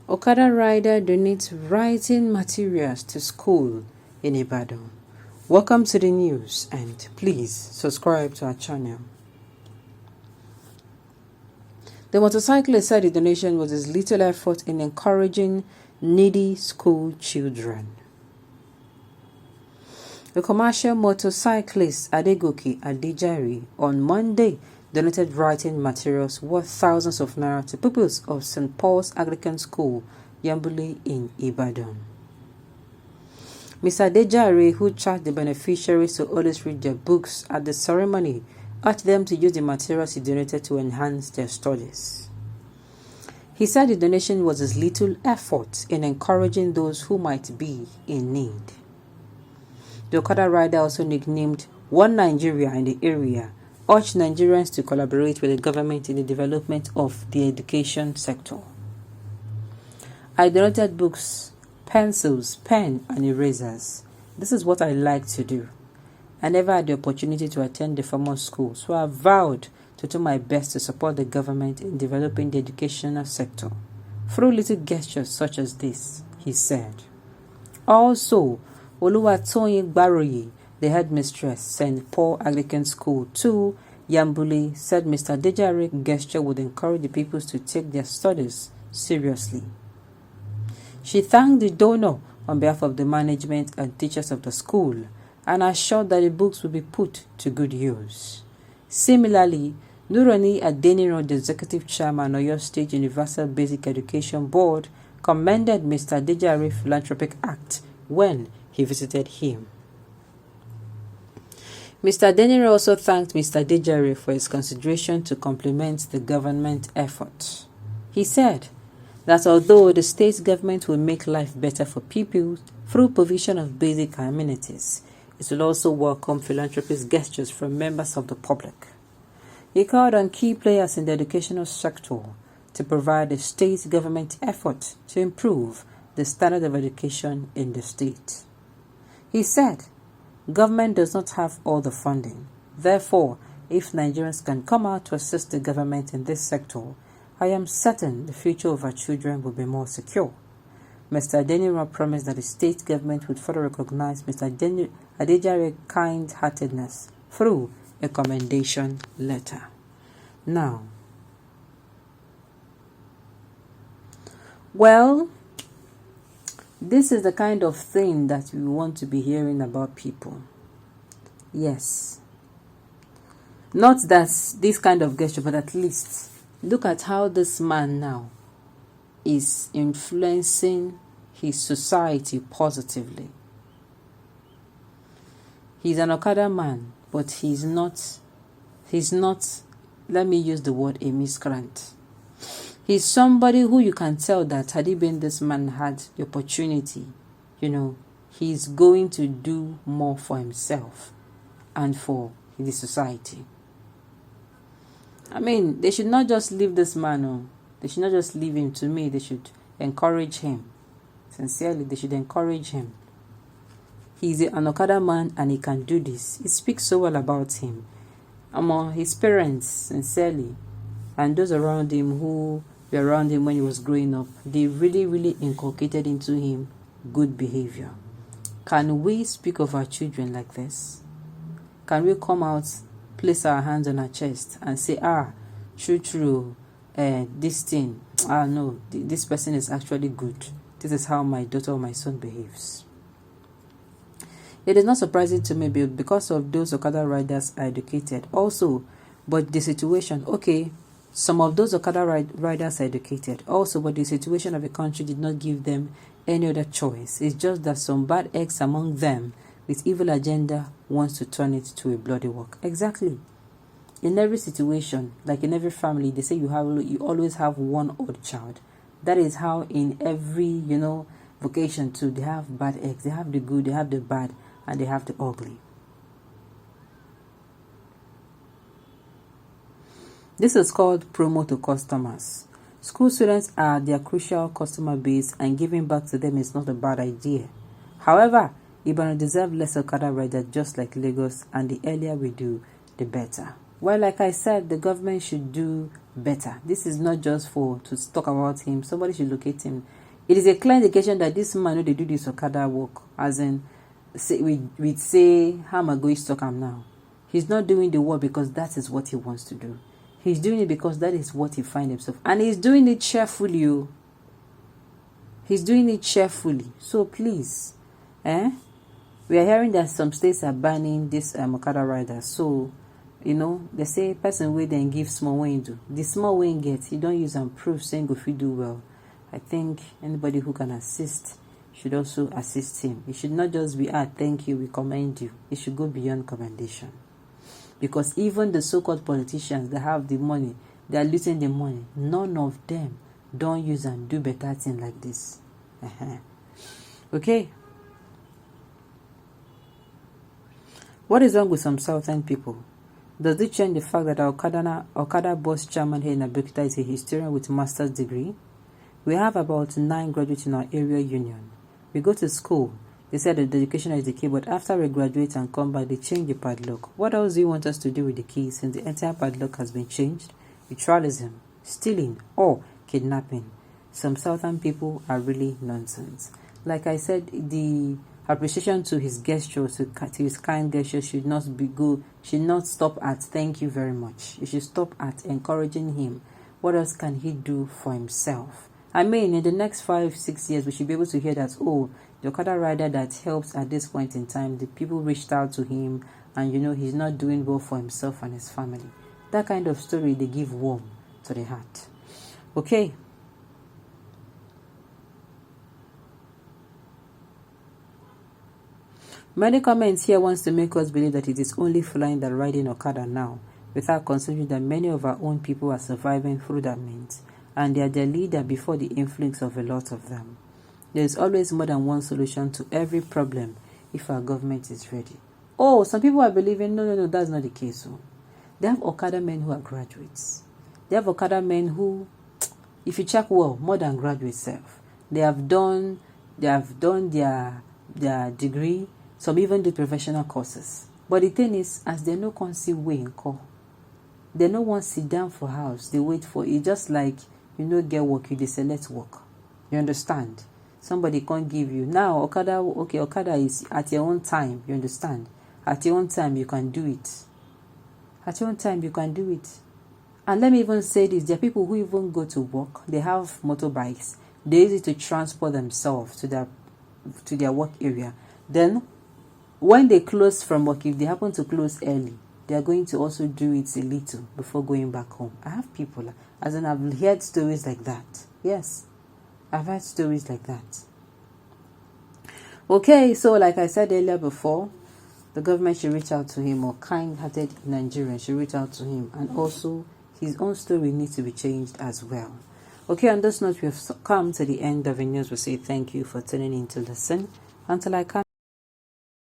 Okada rider donates writing materials to school in Ibadan. Welcome to the news and please subscribe to our channel. The motorcyclist said the donation was his little effort in encouraging needy school children. The commercial motorcyclist Adegoke Adejare on Monday donated writing materials worth thousands of naira to pupils of St. Paul's Anglican School, Yambule in Ibadan. Mr. Adejare, who charged the beneficiaries to always read their books at the ceremony, urged them to use the materials he donated to enhance their studies. He said the donation was his little effort in encouraging those who might be in need. The Okada rider, also nicknamed One Nigeria in the area, urged Nigerians to collaborate with the government in the development of the education sector. I donated books, pencils, pen, and erasers. This is what I like to do. I never had the opportunity to attend the formal school, so I vowed to do my best to support the government in developing the educational sector through little gestures such as this, he said. Also, Oluwatoyin Gbaroye, the headmistress, St. Paul Anglican School 2, Yambule, said Mr. Adejare's gesture would encourage the pupils to take their studies seriously. She thanked the donor on behalf of the management and teachers of the school and assured that the books will be put to good use. Similarly, Nurani Adeniro, the executive chairman of Oyo State Universal Basic Education Board, commended Mr. Adejare's philanthropic act when he visited him. Mr. Adeniro also thanked Mr. Adejare for his consideration to complement the government effort. He said that although the state government will make life better for people through provision of basic amenities, it will also welcome philanthropist gestures from members of the public. He called on key players in the educational sector to provide the state government effort to improve the standard of education in the state. He said, government does not have all the funding. Therefore, if Nigerians can come out to assist the government in this sector, I am certain the future of our children will be more secure. Mr. Adeniro promised that the state government would further recognize Mr. Adejare's kind-heartedness through a commendation letter. Now, well, this is the kind of thing that we want to be hearing about people. Yes. Not that this kind of gesture, but at least look at how this man now is influencing his society positively. He's an Okada man, but he's not, let me use the word, a miscreant. He's somebody who you can tell that had he been this man had the opportunity, he's going to do more for himself and for the society. I mean, they should not just leave this man. They should not just leave him. To me, they should encourage him. Sincerely, they should encourage him. He's an Okada man and he can do this. It speaks so well about him. His parents, sincerely, and those around him who were around him when he was growing up, they really, really inculcated into him good behavior. Can we speak of our children like this? Can we come out, place our hands on our chest and say, true, this thing, no, this person is actually good. This is how my daughter or my son behaves. It is not surprising to me because of those Okada riders are educated also, but the situation, some of those Okada riders are educated also, but the situation of the country did not give them any other choice. It's just that some bad eggs among them with evil agenda wants to turn it to a bloody work. Exactly. In every situation, like in every family, they say you always have one odd child. That is how in every, vocation too, they have bad eggs. They have the good, they have the bad, and they have the ugly. This is called promo to customers. School students are their crucial customer base and giving back to them is not a bad idea. However, Ibadan deserves less Okada riders just like Lagos, and the earlier we do, the better. Well, like I said, the government should do better. This is not just to talk about him. Somebody should locate him It is a clear indication that this man, they do this Okada work, as in, we'd say, how am I going to talk him now? He's not doing the work because that is what he wants to do. He's doing it because that is what he finds himself. And he's doing it cheerfully. Oh. He's doing it cheerfully. So please, we are hearing that some states are banning this Okada rider. So, they say person wey then give small wey do. The small wey get, you don't use and prove saying if you do well. I think anybody who can assist should also assist him. It should not just be, thank you, we commend you. It should go beyond commendation. Because even the so-called politicians that have the money, they are losing the money. None of them don't use and do better things like this. Okay. What is wrong with some southern people? Does it change the fact that our Okada boss chairman here in Abeokuta is a historian with master's degree? We have about 9 graduates in our area union. We go to school. They said that the education is the key, but after we graduate and come back, they change the padlock. What else do you want us to do with the key since the entire padlock has been changed? Ritualism, stealing, or kidnapping. Some southern people are really nonsense. Like I said, the appreciation to his gestures, to his kind gestures should not stop at thank you very much. It should stop at encouraging him. What else can he do for himself? I mean, in the next 5-6 years, we should be able to hear that, the Okada rider that helps at this point in time, the people reached out to him and, he's not doing well for himself and his family. That kind of story, they give warm to the heart. Okay. Many comments here wants to make us believe that it is only flying that riding Okada now, without considering that many of our own people are surviving through that means, and they are their leader before the influx of a lot of them. There is always more than one solution to every problem if our government is ready. Some people are believing, no, that's not the case. So they have Okada men who are graduates. They have Okada men who, if you check well, more than graduates self. They have done their degree, some even do professional courses. But the thing is, as they no can see way in call, they no want sit down for house. They wait for it. Just like get work, you select work. You understand? Somebody can't give you now. Okada is at your own time. You understand? At your own time, you can do it. At your own time, you can do it. And let me even say this: there are people who even go to work. They have motorbikes. They use it to transport themselves to their work area. Then, when they close from work, if they happen to close early, they are going to also do it a little before going back home. I have people, as in I've heard stories like that. Yes, I've heard stories like that. Okay, so like I said earlier before, the government should reach out to him, or kind-hearted Nigerians should reach out to him, and also his own story needs to be changed as well. Okay, on this note, we have come to the end of the news. We say thank you for tuning in to listen. Until I come.